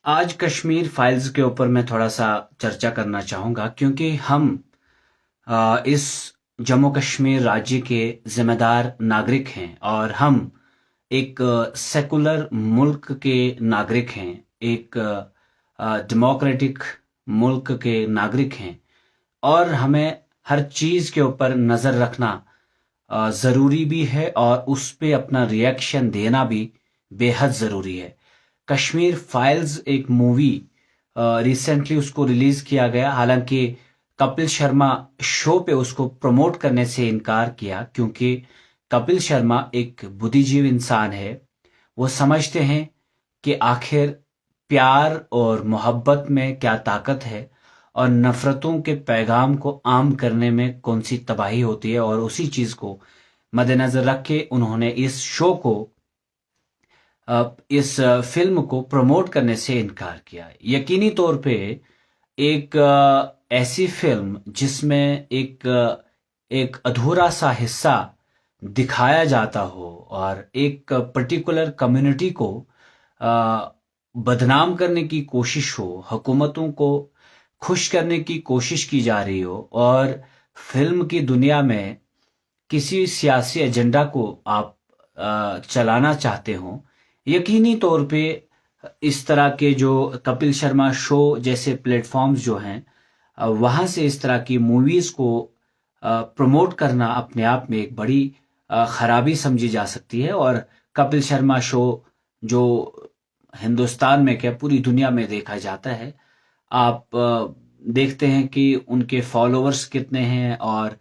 आज कश्मीर फाइल्स के ऊपर मैं थोड़ा सा चर्चा करना चाहूँगा क्योंकि हम इस जम्मू कश्मीर राज्य के जिम्मेदार नागरिक हैं और हम एक सेकुलर मुल्क के नागरिक हैं, एक डेमोक्रेटिक मुल्क के नागरिक हैं और हमें हर चीज़ के ऊपर नज़र रखना ज़रूरी भी है और उस पे अपना रिएक्शन देना भी बेहद ज़रूरी है। कश्मीर फाइल्स एक मूवी रिसेंटली उसको रिलीज किया गया, हालांकि कपिल शर्मा शो पे उसको प्रमोट करने से इनकार किया क्योंकि कपिल शर्मा एक बुद्धिजीवी इंसान है। वो समझते हैं कि आखिर प्यार और मोहब्बत में क्या ताकत है और नफरतों के पैगाम को आम करने में कौन सी तबाही होती है, और उसी चीज को मद्देनजर रख के उन्होंने इस शो को इस फिल्म को प्रमोट करने से इनकार किया। यकीनी तौर पे एक ऐसी फिल्म जिसमें एक अधूरा सा हिस्सा दिखाया जाता हो और एक पर्टिकुलर कम्युनिटी को बदनाम करने की कोशिश हो, हुकूमतों को खुश करने की कोशिश की जा रही हो और फिल्म की दुनिया में किसी सियासी एजेंडा को आप चलाना चाहते हो। यकीनी तौर पे इस तरह के जो कपिल शर्मा शो जैसे प्लेटफॉर्म्स जो हैं, वहाँ से इस तरह की मूवीज़ को प्रमोट करना अपने आप में एक बड़ी खराबी समझी जा सकती है। और कपिल शर्मा शो जो हिंदुस्तान में क्या पूरी दुनिया में देखा जाता है, आप देखते हैं कि उनके फॉलोअर्स कितने हैं। और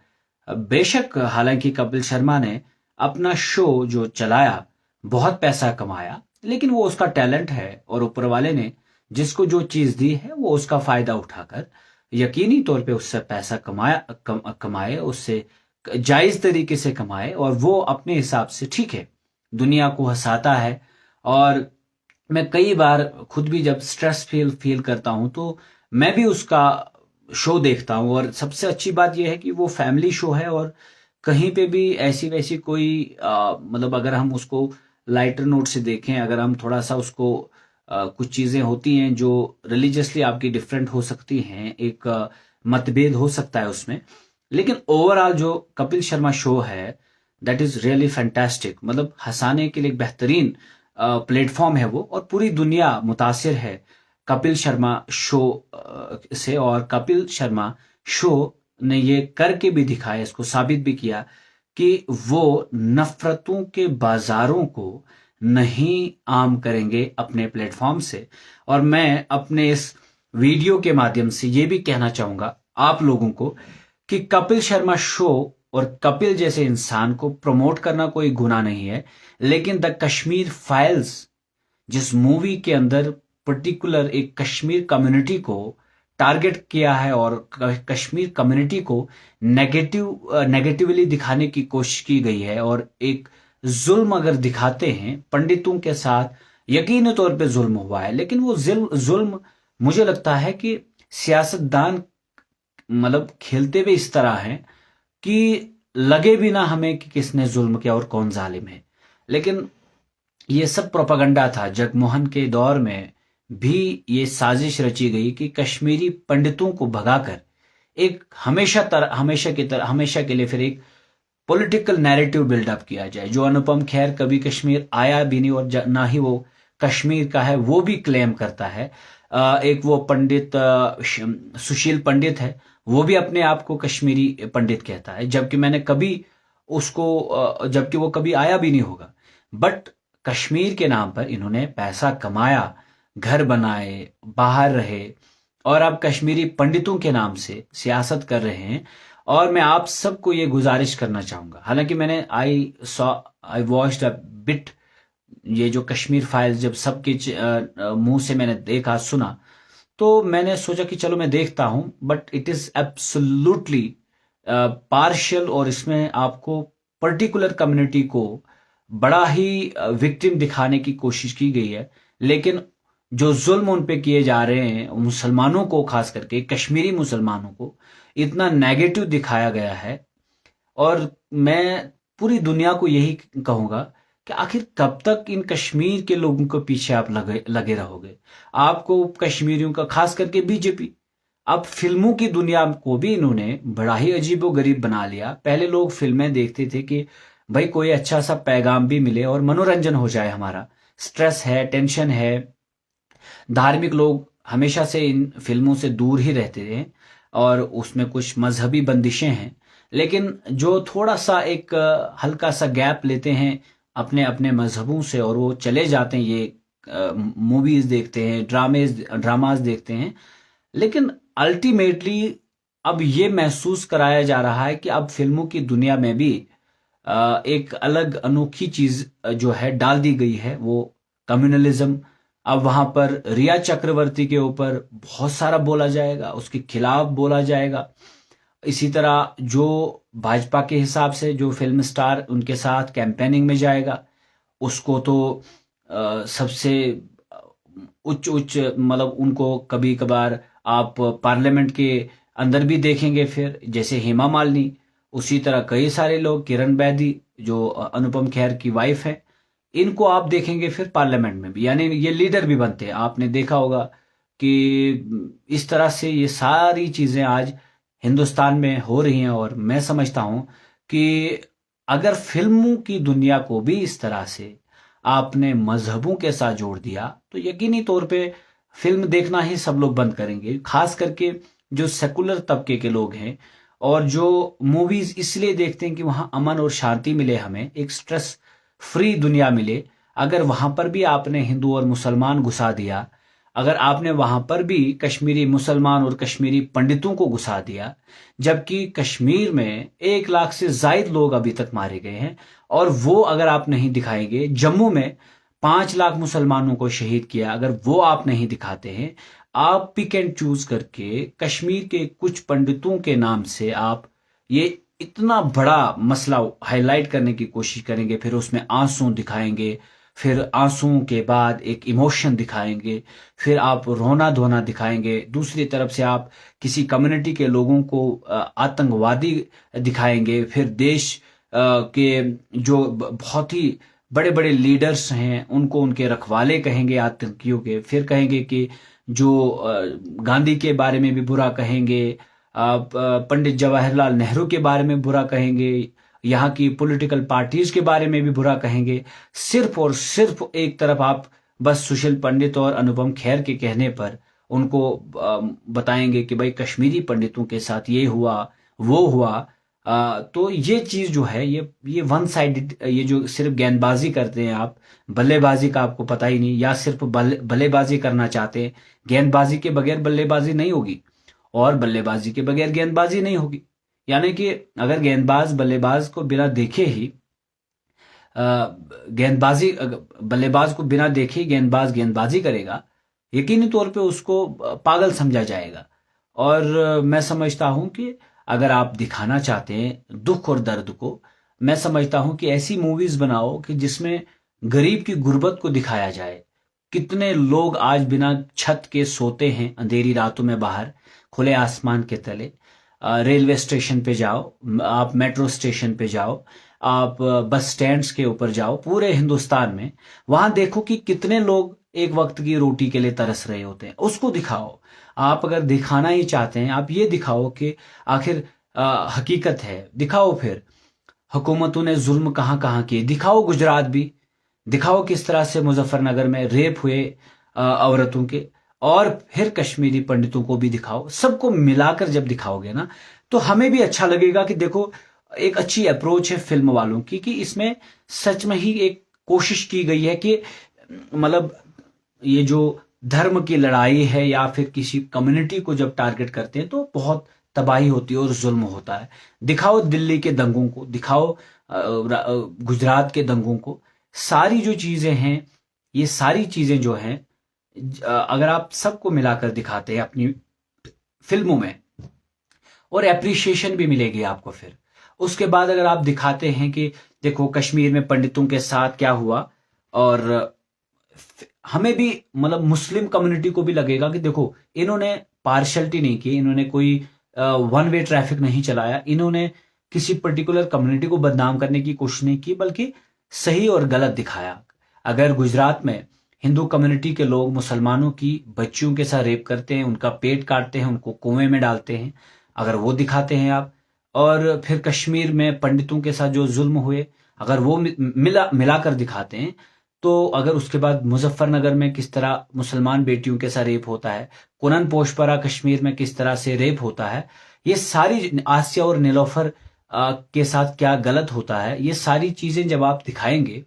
बेशक हालांकि कपिल शर्मा ने अपना शो जो चलाया बहुत पैसा कमाया, लेकिन वो उसका टैलेंट है और ऊपर वाले ने जिसको जो चीज दी है वो उसका फायदा उठाकर यकीनी तौर पे उससे पैसा कमाए, उससे जायज तरीके से कमाए और वो अपने हिसाब से ठीक है, दुनिया को हंसाता है। और मैं कई बार खुद भी जब स्ट्रेस फील करता हूं तो मैं भी उसका शो देखता हूं। और सबसे अच्छी बात यह है कि वो फैमिली शो है और कहीं पे भी ऐसी वैसी कोई मतलब अगर हम उसको लाइटर नोट से देखें, अगर हम थोड़ा सा उसको कुछ चीजें होती हैं जो रिलीजियसली आपकी डिफरेंट हो सकती हैं, एक मतभेद हो सकता है उसमें, लेकिन ओवरऑल जो कपिल शर्मा शो है दैट इज रियली फैंटास्टिक। मतलब हंसाने के लिए एक बेहतरीन प्लेटफॉर्म है वो और पूरी दुनिया मुतासिर है कपिल शर्मा शो से। और कपिल शर्मा शो ने ये करके भी दिखाया, इसको साबित भी किया कि वो नफरतों के बाजारों को नहीं आम करेंगे अपने प्लेटफॉर्म से। और मैं अपने इस वीडियो के माध्यम से ये भी कहना चाहूंगा आप लोगों को कि कपिल शर्मा शो और कपिल जैसे इंसान को प्रमोट करना कोई गुनाह नहीं है, लेकिन द कश्मीर फाइल्स जिस मूवी के अंदर पर्टिकुलर एक कश्मीर कम्युनिटी को टारगेट किया है और कश्मीर कम्युनिटी को नेगेटिवली दिखाने की कोशिश की गई है और एक जुल्म अगर दिखाते हैं पंडितों के साथ, यकीनी तौर पे जुल्म हुआ है, लेकिन वो जुल्म मुझे लगता है कि सियासतदान मतलब खेलते हुए इस तरह हैं कि लगे भी ना हमें कि किसने जुल्म किया और कौन जालिम है। लेकिन ये सब प्रोपागंडा था। जगमोहन के दौर में भी ये साजिश रची गई कि कश्मीरी पंडितों को भगाकर एक हमेशा के लिए फिर एक पॉलिटिकल नैरेटिव बिल्डअप किया जाए। जो अनुपम खेर कभी कश्मीर आया भी नहीं और ना ही वो कश्मीर का है वो भी क्लेम करता है। एक वो पंडित सुशील पंडित है, वो भी अपने आप को कश्मीरी पंडित कहता है, जबकि मैंने कभी उसको जबकि वो कभी आया भी नहीं होगा। बट कश्मीर के नाम पर इन्होंने पैसा कमाया, घर बनाए, बाहर रहे और अब कश्मीरी पंडितों के नाम से सियासत कर रहे हैं। और मैं आप सबको ये गुजारिश करना चाहूंगा, हालांकि मैंने आई वॉच्ड अ बिट ये जो कश्मीर फाइल्स जब सबके मुंह से मैंने देखा सुना तो मैंने सोचा कि चलो मैं देखता हूं, but it is absolutely partial और इसमें आपको पर्टिकुलर कम्युनिटी को बड़ा ही विक्टिम दिखाने की कोशिश की गई है। लेकिन जो जुल्म उन पे किए जा रहे हैं मुसलमानों को, खास करके कश्मीरी मुसलमानों को इतना नेगेटिव दिखाया गया है। और मैं पूरी दुनिया को यही कहूंगा कि आखिर कब तक इन कश्मीर के लोगों के पीछे आप लगे लगे रहोगे। आपको कश्मीरियों का, खास करके बीजेपी, अब फिल्मों की दुनिया को भी इन्होंने बड़ा ही अजीबोगरीब बना लिया। पहले लोग फिल्में देखते थे कि भाई कोई अच्छा सा पैगाम भी मिले और मनोरंजन हो जाए हमारा। स्ट्रेस है, टेंशन है, धार्मिक लोग हमेशा से इन फिल्मों से दूर ही रहते हैं और उसमें कुछ मजहबी बंदिशें हैं। लेकिन जो थोड़ा सा एक हल्का सा गैप लेते हैं अपने अपने मजहबों से और वो चले जाते हैं, ये मूवीज देखते हैं, ड्रामाज देखते हैं, लेकिन अल्टीमेटली अब ये महसूस कराया जा रहा है कि अब फिल्मों की दुनिया में भी एक अलग अनोखी चीज जो है डाल दी गई है, वो कम्युनलिज्म। अब वहां पर रिया चक्रवर्ती के ऊपर बहुत सारा बोला जाएगा, उसके खिलाफ बोला जाएगा। इसी तरह जो भाजपा के हिसाब से जो फिल्म स्टार उनके साथ कैंपेनिंग में जाएगा, उसको तो सबसे उच्च उच्च मतलब उनको कभी कभार आप पार्लियामेंट के अंदर भी देखेंगे, फिर जैसे हेमा मालिनी, उसी तरह कई सारे लोग, किरण बेदी जो अनुपम खेर की वाइफ है, इनको आप देखेंगे फिर पार्लियामेंट में भी, यानी ये लीडर भी बनते हैं। आपने देखा होगा कि इस तरह से ये सारी चीजें आज हिंदुस्तान में हो रही हैं। और मैं समझता हूं कि अगर फिल्मों की दुनिया को भी इस तरह से आपने मजहबों के साथ जोड़ दिया तो यकीनी तौर पे फिल्म देखना ही सब लोग बंद करेंगे, खास करके जो सेकुलर तबके के लोग हैं और जो मूवीज इसलिए देखते हैं कि वहां अमन और शांति मिले, हमें एक स्ट्रेस फ्री दुनिया मिले। अगर वहां पर भी आपने हिंदू और मुसलमान घुसा दिया, अगर आपने वहां पर भी कश्मीरी मुसलमान और कश्मीरी पंडितों को घुसा दिया, जबकि कश्मीर में 1 लाख से जायद लोग अभी तक मारे गए हैं, और वो अगर आप नहीं दिखाएंगे, जम्मू में 5 लाख मुसलमानों को शहीद किया, अगर वो आप नहीं दिखाते हैं, आप पिक एंड चूज करके कश्मीर के कुछ पंडितों के नाम से आप ये इतना बड़ा मसला हाईलाइट करने की कोशिश करेंगे, फिर उसमें आंसू दिखाएंगे, फिर आंसुओं के बाद एक इमोशन दिखाएंगे, फिर आप रोना धोना दिखाएंगे, दूसरी तरफ से आप किसी कम्युनिटी के लोगों को आतंकवादी दिखाएंगे, फिर देश के जो बहुत ही बड़े बड़े लीडर्स हैं उनको उनके रखवाले कहेंगे आतंकियों के, फिर कहेंगे कि जो गांधी के बारे में भी बुरा कहेंगे, पंडित जवाहरलाल नेहरू के बारे में बुरा कहेंगे, यहाँ की पॉलिटिकल पार्टीज के बारे में भी बुरा कहेंगे। सिर्फ और सिर्फ एक तरफ आप बस सुशील पंडित और अनुपम खेर के कहने पर उनको बताएंगे कि भाई कश्मीरी पंडितों के साथ ये हुआ वो हुआ। तो ये चीज जो है, ये वन साइडेड, ये जो सिर्फ गेंदबाजी करते हैं आप, बल्लेबाजी का आपको पता ही नहीं, या सिर्फ बल्लेबाजी करना चाहते हैं। गेंदबाजी के बगैर बल्लेबाजी नहीं होगी और बल्लेबाजी के बगैर गेंदबाजी नहीं होगी। यानी कि अगर गेंदबाज बल्लेबाज को बिना देखे ही गेंदबाजी, बल्लेबाज को बिना देखे गेंदबाज गेंदबाजी करेगा, यकीनी तौर पे उसको पागल समझा जाएगा। और मैं समझता हूं कि अगर आप दिखाना चाहते हैं दुख और दर्द को, मैं समझता हूं कि ऐसी मूवीज बनाओ कि जिसमें गरीब की गुर्बत को दिखाया जाए। कितने लोग आज बिना छत के सोते हैं अंधेरी रातों में बाहर खुले आसमान के तले। रेलवे स्टेशन पे जाओ आप, मेट्रो स्टेशन पे जाओ आप, बस स्टैंड्स के ऊपर जाओ पूरे हिंदुस्तान में, वहां देखो कि कितने लोग एक वक्त की रोटी के लिए तरस रहे होते हैं, उसको दिखाओ। आप अगर दिखाना ही चाहते हैं, आप ये दिखाओ कि आखिर हकीकत है, दिखाओ। फिर हुकूमतों ने जुल्म कहाँ कहाँ किए, दिखाओ। गुजरात भी दिखाओ किस तरह से मुजफ्फरनगर में रेप हुए औरतों के, और फिर कश्मीरी पंडितों को भी दिखाओ। सबको मिलाकर जब दिखाओगे ना, तो हमें भी अच्छा लगेगा कि देखो एक अच्छी अप्रोच है फिल्म वालों की, कि इसमें सच में ही एक कोशिश की गई है कि मतलब ये जो धर्म की लड़ाई है या फिर किसी कम्युनिटी को जब टारगेट करते हैं तो बहुत तबाही होती है और जुल्म होता है। दिखाओ दिल्ली के दंगों को, दिखाओ गुजरात के दंगों को। सारी जो चीजें हैं, ये सारी चीजें जो हैं, अगर आप सबको मिलाकर दिखाते हैं अपनी फिल्मों में, और एप्रिसिएशन भी मिलेगी आपको। फिर उसके बाद अगर आप दिखाते हैं कि देखो कश्मीर में पंडितों के साथ क्या हुआ, और हमें भी मतलब मुस्लिम कम्युनिटी को भी लगेगा कि देखो इन्होंने पार्शलिटी नहीं की, इन्होंने कोई वन वे ट्रैफिक नहीं चलाया, इन्होंने किसी पर्टिकुलर कम्युनिटी को बदनाम करने की कोशिश नहीं की, बल्कि सही और गलत दिखाया। अगर गुजरात में हिंदू कम्युनिटी के लोग मुसलमानों की बच्चियों के साथ रेप करते हैं, उनका पेट काटते हैं, उनको कुएं में डालते हैं, अगर वो दिखाते हैं आप, और फिर कश्मीर में पंडितों के साथ जो जुल्म हुए अगर वो मिलाकर दिखाते हैं, तो अगर उसके बाद मुजफ्फरनगर में किस तरह मुसलमान बेटियों के साथ रेप होता है, कुनन पोशपरा कश्मीर में किस तरह से रेप होता है, ये सारी आसिया और नीलोफर के साथ क्या गलत होता है, ये सारी चीजें जब आप दिखाएंगे,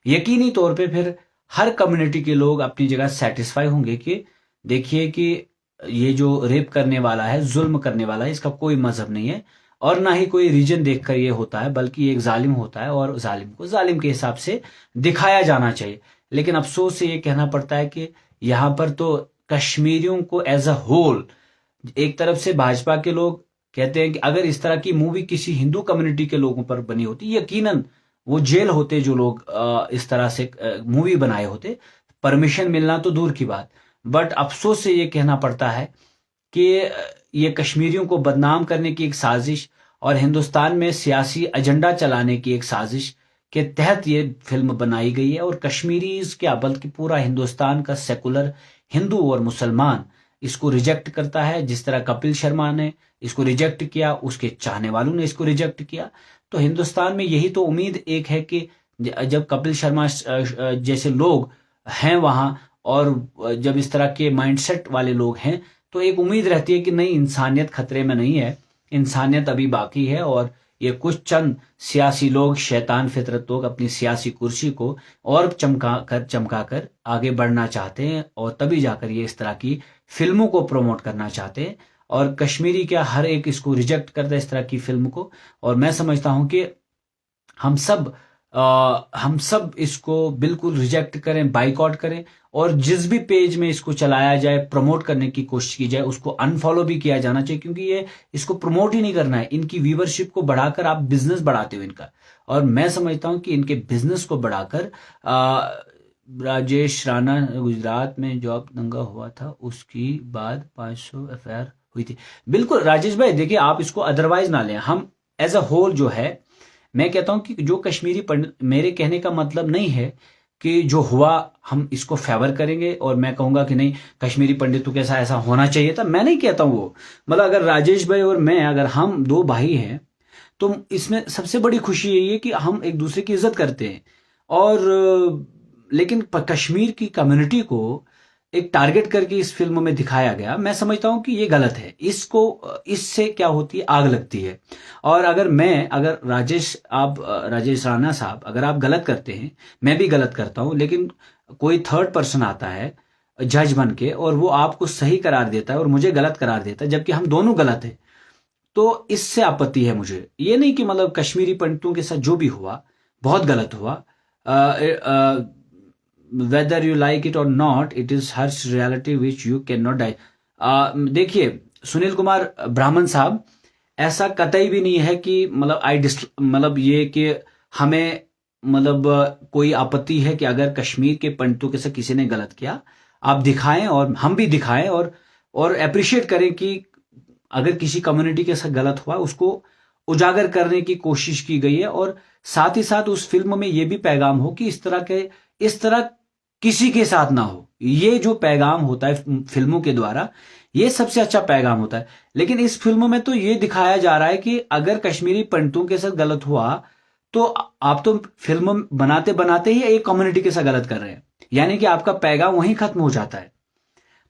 यकीनी तौर पे फिर हर कम्युनिटी के लोग अपनी जगह सेटिस्फाई होंगे कि देखिए कि ये जो रेप करने वाला है, जुल्म करने वाला है, इसका कोई मजहब नहीं है और ना ही कोई रीजन देखकर ये होता है, बल्कि ये एक जालिम होता है और जालिम को जालिम के हिसाब से दिखाया जाना चाहिए। लेकिन अफसोस से ये कहना पड़ता है कि यहाँ पर तो कश्मीरियों को एज अ होल, एक तरफ से भाजपा के लोग कहते हैं कि अगर इस तरह की मूवी किसी हिंदू कम्युनिटी के लोगों पर बनी होती, यकीनन वो जेल होते जो लोग इस तरह से मूवी बनाए होते, परमिशन मिलना तो दूर की बात। बट अफसोस से ये कहना पड़ता है कि ये कश्मीरियों को बदनाम करने की एक साजिश और हिंदुस्तान में सियासी एजेंडा चलाने की एक साजिश के तहत ये फिल्म बनाई गई है। और कश्मीरी क्या बल्कि पूरा हिंदुस्तान का सेकुलर हिंदू और मुसलमान इसको रिजेक्ट करता है। जिस तरह कपिल शर्मा ने इसको रिजेक्ट किया, उसके चाहने वालों ने इसको रिजेक्ट किया। तो हिंदुस्तान में यही तो उम्मीद एक है कि जब कपिल शर्मा जैसे लोग हैं वहां, और जब इस तरह के माइंडसेट वाले लोग हैं, तो एक उम्मीद रहती है कि नहीं, इंसानियत खतरे में नहीं है, इंसानियत अभी बाकी है और ये कुछ चंद सियासी लोग, शैतान फितरत लोग अपनी सियासी कुर्सी को और चमका कर आगे बढ़ना चाहते हैं और तभी जाकर ये इस तरह की फिल्मों को प्रमोट करना चाहते हैं। और कश्मीरी क्या हर एक इसको रिजेक्ट करता है इस तरह की फिल्म को। और मैं समझता हूं कि हम सब इसको बिल्कुल रिजेक्ट करें, बाइकआउट करें, और जिस भी पेज में इसको चलाया जाए, प्रमोट करने की कोशिश की जाए, उसको अनफॉलो भी किया जाना चाहिए, क्योंकि ये इसको प्रमोट ही नहीं करना है। इनकी व्यूवरशिप को बढ़ाकर आप बिजनेस बढ़ाते हो इनका, और मैं समझता हूं कि इनके बिजनेस को बढ़ाकर राजेश राणा गुजरात में जॉब दंगा हुआ था उसकी बाद 500 एफआईआर हुई थी। बिल्कुल राजेश भाई, देखिए आप इसको अदरवाइज ना लें, हम एज अ होल जो है, मैं कहता हूं कि जो कश्मीरी पंडित, मेरे कहने का मतलब नहीं है कि जो हुआ हम इसको फेवर करेंगे और मैं कहूंगा कि नहीं कश्मीरी पंडितों के साथ ऐसा होना चाहिए था, मैं नहीं कहता हूं वो। मतलब अगर राजेश भाई और मैं, अगर हम दो भाई हैं, तो इसमें सबसे बड़ी खुशी यही है कि हम एक दूसरे की इज्जत करते हैं। और लेकिन कश्मीर की कम्युनिटी को एक टारगेट करके इस फिल्म में दिखाया गया, मैं समझता हूं कि ये गलत है। इसको, इससे क्या होती है, आग लगती है। और अगर राजेश राणा साहब, अगर आप गलत करते हैं, मैं भी गलत करता हूं, लेकिन कोई थर्ड पर्सन आता है जज बन के और वो आपको सही करार देता है और मुझे गलत करार देता है, जबकि हम दोनों गलत हैं, तो इससे आपत्ति है मुझे। ये नहीं कि मतलब कश्मीरी पंडितों के साथ जो भी हुआ बहुत गलत हुआ, वेदर यू लाइक इट और not, it is harsh reality which you cannot die डाई। देखिए सुनील कुमार ब्राह्मण साहब, ऐसा कतई भी नहीं है कि मतलब ये कि हमें कोई आपत्ति है कि अगर कश्मीर के पंडितों के साथ किसी ने गलत किया, आप दिखाएं और हम भी दिखाएं और अप्रिशिएट करें कि अगर किसी कम्युनिटी के साथ गलत हुआ उसको उजागर करने की कोशिश की गई है। और साथ ही साथ उस फिल्म में यह भी पैगाम हो कि इस तरह किसी के साथ ना हो। ये जो पैगाम होता है फिल्मों के द्वारा, ये सबसे अच्छा पैगाम होता है। लेकिन इस फिल्म में तो ये दिखाया जा रहा है कि अगर कश्मीरी पंडितों के साथ गलत हुआ तो आप तो फिल्म बनाते बनाते ही एक कम्युनिटी के साथ गलत कर रहे हैं, यानी कि आपका पैगाम वहीं खत्म हो जाता है।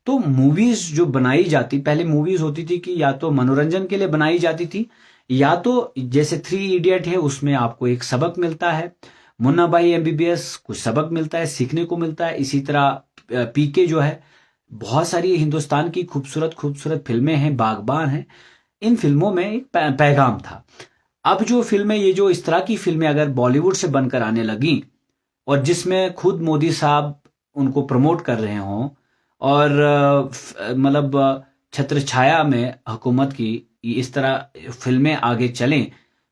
तो मूवीज जो बनाई जाती, पहले मूवीज होती थी कि या तो मनोरंजन के लिए बनाई जाती थी, या तो जैसे 3 इडियट है उसमें आपको एक सबक मिलता है, मुन्ना भाई एमबीबीएस कुछ सबक मिलता है, सीखने को मिलता है। इसी तरह पीके जो है, बहुत सारी हिंदुस्तान की खूबसूरत खूबसूरत फिल्में हैं, बागबान हैं, इन फिल्मों में एक पैगाम था। अब जो फिल्में, ये जो इस तरह की फिल्में अगर बॉलीवुड से बनकर आने लगी और जिसमें खुद मोदी साहब उनको प्रमोट कर रहे हों और छत्र छाया में हुकूमत की इस तरह फिल्में आगे चलें,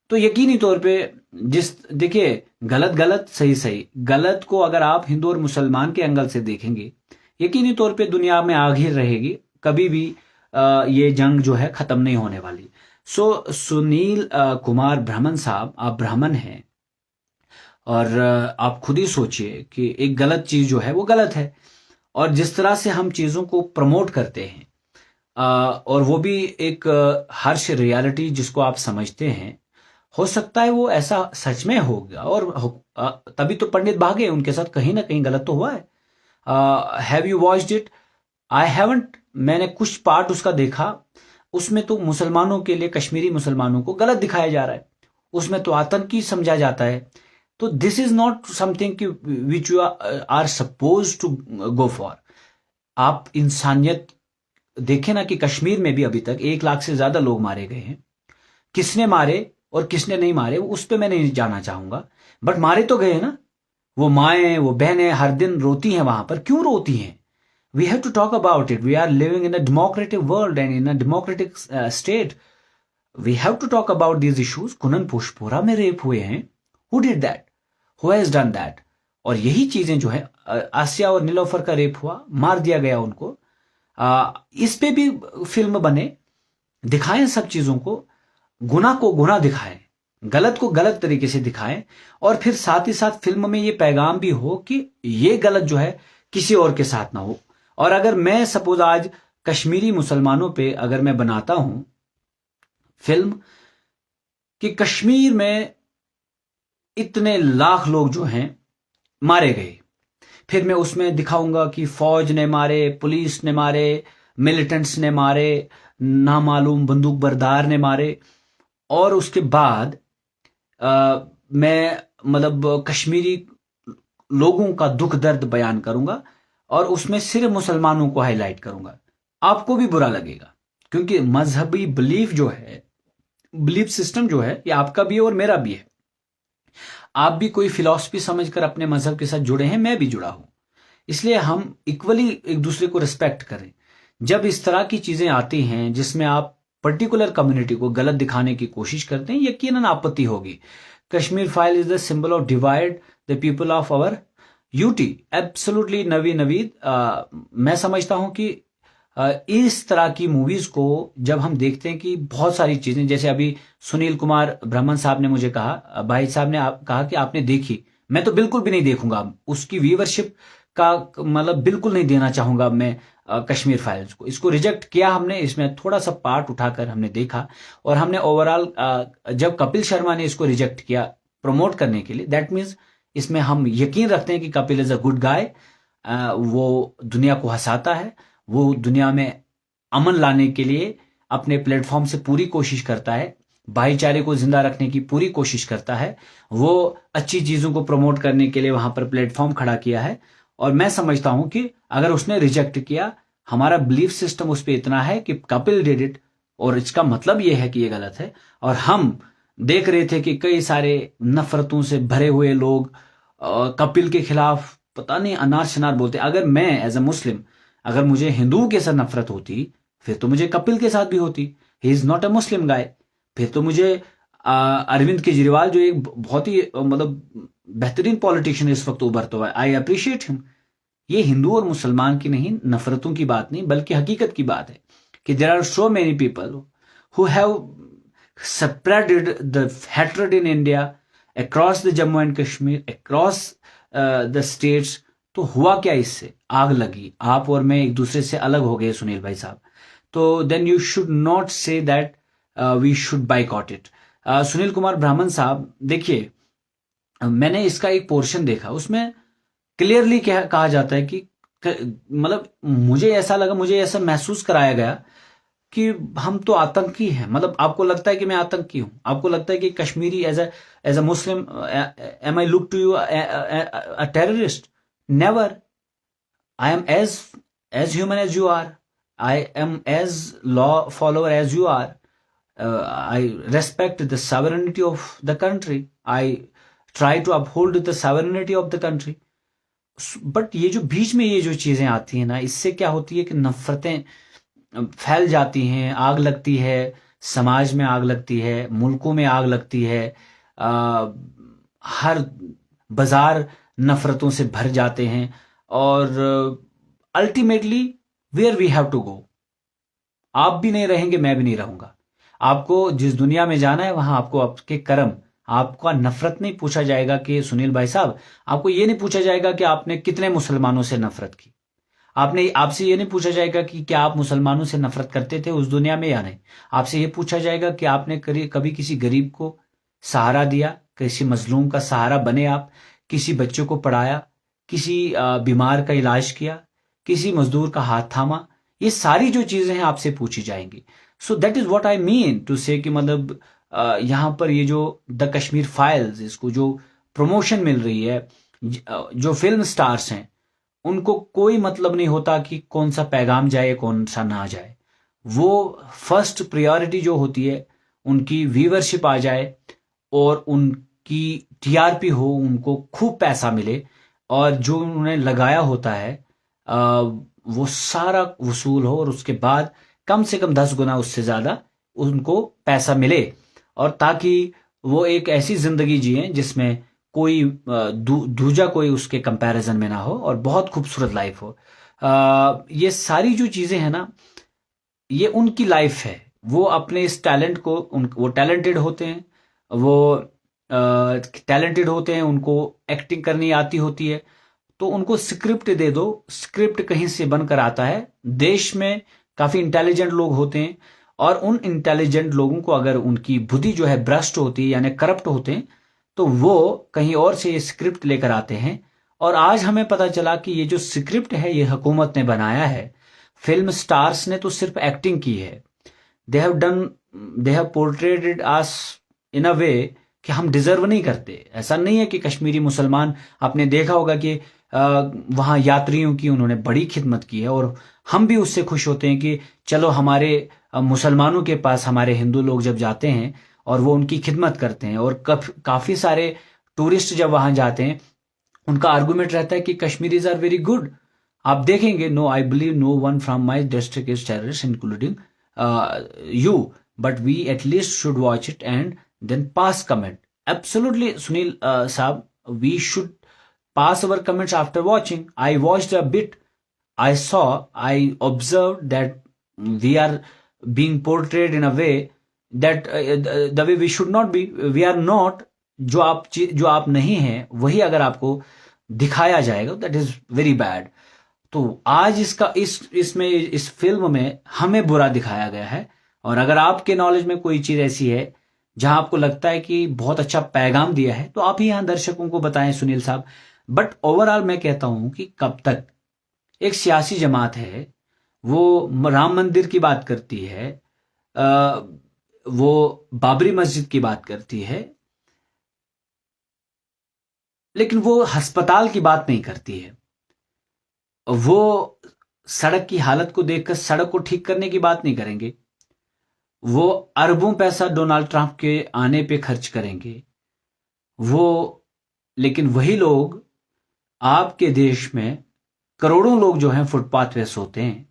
तो यकीनी तौर पे देखिए गलत गलत, सही सही, गलत को अगर आप हिंदू और मुसलमान के एंगल से देखेंगे, यकीनी तौर पे दुनिया में आग ही रहेगी, कभी भी ये जंग जो है खत्म नहीं होने वाली। सुनील कुमार ब्राह्मण साहब, आप ब्राह्मण हैं और आप खुद ही सोचिए कि एक गलत चीज जो है वो गलत है, और जिस तरह से हम चीजों को प्रमोट करते हैं, और वो भी एक हार्श रियलिटी जिसको आप समझते हैं, हो सकता है वो ऐसा सच में होगा, और तभी तो पंडित भागे, उनके साथ कहीं ना कहीं गलत तो हुआ है। Have you watched it? I haven't. मैंने कुछ पार्ट उसका देखा, उसमें तो मुसलमानों के लिए, कश्मीरी मुसलमानों को गलत दिखाया जा रहा है, उसमें तो आतंकी समझा जाता है। तो दिस इज नॉट समथिंग कि which you are suppose to go for. आप इंसानियत देखें ना, कि कश्मीर में भी अभी तक 1 लाख से ज्यादा लोग मारे गए हैं। किसने मारे और किसने नहीं मारे उस पर मैं नहीं जाना चाहूंगा, बट मारे तो गए ना। वो माएँ, वो बहनें हर दिन रोती हैं वहां पर, क्यों रोती हैं? We have to talk about it. We are living in a democratic world and in a democratic state. We have to talk about these issues. Kunan Poshpora में रेप हुए हैं, who did that? Who has done that? और यही चीजें जो है, आसिया और नीलोफर का रेप हुआ, मार दिया गया उनको। इस पे भी फिल्म बने, दिखाएं सब चीजों को गुना दिखाएं, गलत को गलत तरीके से दिखाएं, और फिर साथ ही साथ फिल्म में ये पैगाम भी हो कि ये गलत जो है किसी और के साथ ना हो। और अगर मैं सपोज आज कश्मीरी मुसलमानों पे अगर मैं बनाता हूं फिल्म कि कश्मीर में इतने लाख लोग जो हैं मारे गए, फिर मैं उसमें दिखाऊंगा कि फौज ने मारे, पुलिस ने मारे, मिलिटेंट्स ने मारे, नामालूम बंदूक बरदार ने मारे, और उसके बाद मैं मतलब कश्मीरी लोगों का दुख दर्द बयान करूंगा, और उसमें सिर्फ मुसलमानों को हाईलाइट करूंगा। आपको भी बुरा लगेगा, क्योंकि मजहबी बिलीफ जो है, बिलीफ सिस्टम जो है, ये आपका भी है और मेरा भी है। आप भी कोई फिलॉसफी समझकर अपने मजहब के साथ जुड़े हैं, मैं भी जुड़ा हूं। इसलिए हम इक्वली एक दूसरे को रिस्पेक्ट करें। जब इस तरह की चीजें आती हैं जिसमें आप पर्टिकुलर कम्युनिटी को गलत दिखाने की कोशिश करते हैं, यकीनन आपत्ति होगी। Kashmir file is the symbol of divide the people of our UT. Absolutely Naveed, मैं समझता हूं कि इस तरह की मूवीज को जब हम देखते हैं कि बहुत सारी चीजें, जैसे अभी सुनील कुमार ब्राह्मण साहब ने मुझे कहा, भाई साहब ने कहा कि आपने देखी, मैं तो बिल्कुल भी नहीं देखूंगा। उसकी व्यूवरशिप का मतलब बिल्कुल नहीं देना चाहूंगा मैं कश्मीर फाइल्स को। इसको रिजेक्ट किया हमने, इसमें थोड़ा सा पार्ट उठाकर हमने देखा, और हमने ओवरऑल जब कपिल शर्मा ने इसको रिजेक्ट किया प्रमोट करने के लिए, दैट मीन्स इसमें हम यकीन रखते हैं कि Kapil is a good guy. वो दुनिया को हंसाता है, वो दुनिया में अमन लाने के लिए अपने प्लेटफॉर्म से पूरी कोशिश करता है, भाईचारे को जिंदा रखने की पूरी कोशिश करता है, वो अच्छी चीजों को प्रमोट करने के लिए वहां पर प्लेटफॉर्म खड़ा किया है। और मैं समझता हूं कि अगर उसने रिजेक्ट किया, हमारा बिलीफ सिस्टम उस पर इतना है कि कपिल डिड इट, और इसका मतलब यह है कि यह गलत है। और हम देख रहे थे कि कई सारे नफरतों से भरे हुए लोग कपिल के खिलाफ पता नहीं अनार शनार बोलते। अगर मैं एज अ मुस्लिम, अगर मुझे हिंदुओं के साथ नफरत होती, फिर तो मुझे कपिल के साथ भी होती। ही इज नॉट अ मुस्लिम गाय। फिर तो मुझे अरविंद केजरीवाल, जो एक बहुत ही मतलब बेहतरीन पॉलिटिशियन इस वक्त उभरता हुआ है, आई अप्रिशिएट हिम। ये हिंदू और मुसलमान की नहीं, नफरतों की बात नहीं, बल्कि हकीकत की बात है कि there are so many people who have spreaded the hatred in India across the Jammu and Kashmir, across the states। तो हुआ क्या? इससे आग लगी, आप और मैं एक दूसरे से अलग हो गए सुनील भाई साहब। तो then you should not say that we should boycott it. Sunil Kumar Brahman साहब, देखिए, मैंने इसका एक पोर्शन देखा, उसमें क्लियरली कहा जाता है कि मतलब मुझे ऐसा लगा, मुझे ऐसा महसूस कराया गया कि हम तो आतंकी हैं। मतलब आपको लगता है कि मैं आतंकी हूं? आपको लगता है कि Kashmiri as a Muslim am I look to you a terrorist? Never. I am as human as you are. I am as law follower as you are. I respect the sovereignty of the country. I try to uphold the sovereignty of the country. But ये जो बीच में ये जो चीजें आती हैं ना, इससे क्या होती है कि नफरतें फैल जाती हैं, आग लगती है, समाज में आग लगती है, मुल्कों में आग लगती है। हर बाजार नफरतों से भर जाते हैं, और ultimately where we have to go. आप भी नहीं रहेंगे, मैं भी नहीं रहूंगा। आपको जिस दुनिया में जाना है, वहां आपको आपके कर्म आपका नफरत नहीं पूछा जाएगा कि सुनील भाई साहब, आपको ये नहीं पूछा जाएगा कि आपने कितने मुसलमानों से नफरत की। आपने आपसे ये नहीं पूछा जाएगा कि क्या आप मुसलमानों से नफरत करते थे उस दुनिया में या नहीं। आपसे ये पूछा जाएगा कि आपने कभी किसी गरीब को सहारा दिया, किसी मजलूम का सहारा बने आप, किसी बच्चे को पढ़ाया, किसी बीमार का इलाज किया, किसी मजदूर का हाथ थामा। ये सारी जो चीजें हैं आपसे पूछी जाएंगी। So that is what I mean to say कि मतलब यहाँ पर ये जो द कश्मीर फाइल्स, इसको जो प्रमोशन मिल रही है, जो फिल्म स्टार्स हैं उनको कोई मतलब नहीं होता कि कौन सा पैगाम जाए कौन सा ना जाए। वो फर्स्ट प्रायोरिटी जो होती है उनकी व्यूवरशिप आ जाए और उनकी टीआरपी हो, उनको खूब पैसा मिले और जो उन्होंने लगाया होता है वो सारा वसूल हो और उसके बाद कम से कम 10 गुना उससे ज्यादा उनको पैसा मिले, और ताकि वो एक ऐसी जिंदगी जिए जिसमें कोई दूजा कोई उसके कंपैरिजन में ना हो और बहुत खूबसूरत लाइफ हो। ये सारी जो चीजें हैं ना, ये उनकी लाइफ है। वो अपने इस टैलेंट को वो टैलेंटेड होते हैं, वो टैलेंटेड होते हैं, उनको एक्टिंग करनी आती होती है, तो उनको स्क्रिप्ट दे दो, स्क्रिप्ट कहीं से बनकर आता है। देश में काफी इंटेलिजेंट लोग होते हैं और उन इंटेलिजेंट लोगों को अगर उनकी बुद्धि जो है भ्रष्ट होती है यानी करप्ट होते हैं तो वो कहीं और से ये स्क्रिप्ट लेकर आते हैं। और आज हमें पता चला कि ये जो स्क्रिप्ट है ये हुकूमत ने बनाया है। फिल्म स्टार्स ने तो सिर्फ एक्टिंग की है। They have done they have portrayed us in a way कि हम डिजर्व नहीं करते। ऐसा नहीं है कि कश्मीरी मुसलमान, आपने देखा होगा कि वहाँ यात्रियों की उन्होंने बड़ी खिदमत की है और हम भी उससे खुश होते हैं कि चलो हमारे मुसलमानों के पास हमारे हिंदू लोग जब जाते हैं और वो उनकी खिदमत करते हैं। और काफी सारे टूरिस्ट जब वहां जाते हैं उनका आर्गुमेंट रहता है कि कश्मीरीज आर वेरी गुड। आप देखेंगे, no I believe no one from my district is terrorist including you, but we at least should watch it and then pass comment. Absolutely Sunil साहब, we should pass our comments after watching. I watched a bit. I observed that we are being portrayed in a way that the way we should not be. We are not. जो आप नहीं हैं वही अगर आपको दिखाया जाएगा that is very bad. तो आज इसमें इस फिल्म में हमें बुरा दिखाया गया है। और अगर आपके नॉलेज में कोई चीज ऐसी है जहां आपको लगता है कि बहुत अच्छा पैगाम दिया है तो आप ही यहां दर्शकों को बताएं सुनील साहब। बट ओवरऑल मैं कहता हूं कि कब तक एक सियासी जमात है वो राम मंदिर की बात करती है, वो बाबरी मस्जिद की बात करती है, लेकिन वो अस्पताल की बात नहीं करती है। वो सड़क की हालत को देखकर सड़क को ठीक करने की बात नहीं करेंगे। वो अरबों पैसा डोनाल्ड ट्रंप के आने पे खर्च करेंगे वो, लेकिन वही लोग आपके देश में करोड़ों लोग जो हैं फुटपाथ पे सोते हैं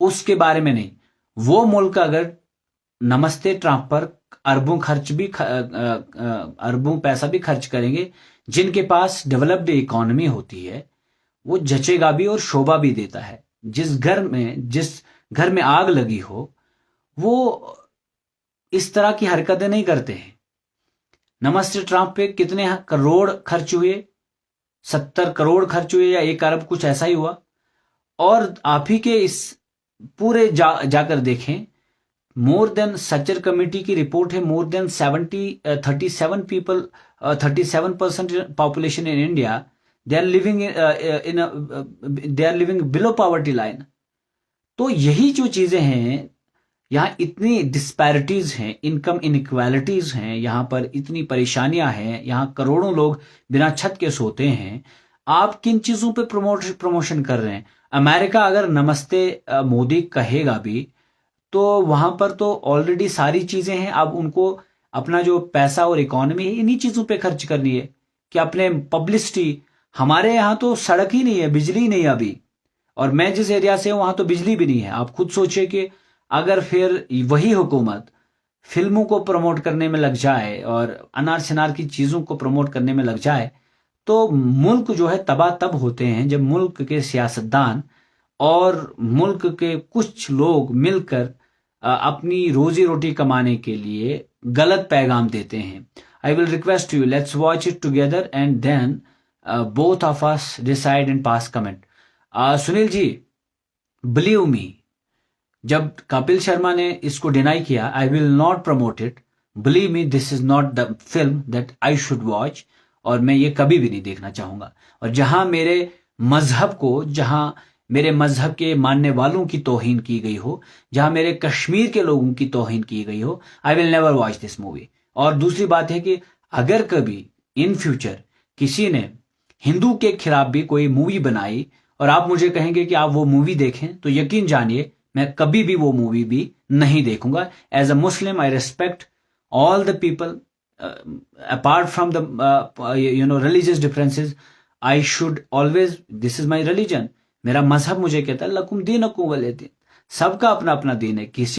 उसके बारे में नहीं। वो मुल्क अगर नमस्ते ट्रंप पर अरबों पैसा भी खर्च करेंगे, जिनके पास डेवलप्ड इकोनॉमी होती है, वो जचेगा भी और शोभा भी देता है। जिस घर में आग लगी हो वो इस तरह की हरकतें नहीं करते हैं। नमस्ते ट्रंप पे कितने करोड़ खर्च हुए, 70 करोड़ खर्च हुए या 1 अरब कुछ ऐसा ही हुआ। और आप ही के इस पूरे जाकर देखें, मोर देन सचर कमेटी की रिपोर्ट है, more than 37% population in India they are living below poverty line. तो यही जो चीजें हैं, यहाँ इतनी डिस्पैरिटीज हैं, इनकम इनइक्वालिटीज हैं, यहाँ पर इतनी परेशानियां हैं, यहाँ करोड़ों लोग बिना छत के सोते हैं। आप किन चीजों पे प्रमोशन कर रहे हैं? अमेरिका अगर नमस्ते मोदी कहेगा भी तो वहां पर तो ऑलरेडी सारी चीजें हैं। अब उनको अपना जो पैसा और इकोनॉमी है इन्हीं चीजों पे खर्च करनी है कि अपने पब्लिसिटी। हमारे यहाँ तो सड़क ही नहीं है, बिजली ही नहीं है अभी, और मैं जिस एरिया से हूं वहां तो बिजली भी नहीं है। आप खुद सोचिए कि अगर फिर वही हुकूमत फिल्मों को प्रमोट करने में लग जाए और अनार शनार की चीजों को प्रमोट करने में लग जाए तो मुल्क जो है तबाह तब होते हैं जब मुल्क के सियासतदान और मुल्क के कुछ लोग मिलकर अपनी रोजी रोटी कमाने के लिए गलत पैगाम देते हैं। I will request you, let's watch it together and then both of us decide and pass comment. Sunil ji, believe me, जब कपिल शर्मा ने इसको डिनाई किया, I will not promote it, believe me, this is not the film that I should watch, और मैं ये कभी भी नहीं देखना चाहूंगा। और जहां मेरे मजहब को, जहां मेरे मजहब के मानने वालों की तौहीन की गई हो, जहां मेरे कश्मीर के लोगों की तौहीन की गई हो, I will never watch this movie. और दूसरी बात है कि अगर कभी इन फ्यूचर किसी ने हिंदू के खिलाफ भी कोई मूवी बनाई और आप मुझे कहेंगे कि आप वो मूवी देखें, तो यकीन जानिए मैं कभी भी वो मूवी भी नहीं देखूंगा। As a Muslim I respect all the people apart from the religious differences. I should always, this is my religion, मेरा मजहब मुझे कहता है लकुम दीनकुम वलिय दीन, सबका अपना अपना दीन है। किसी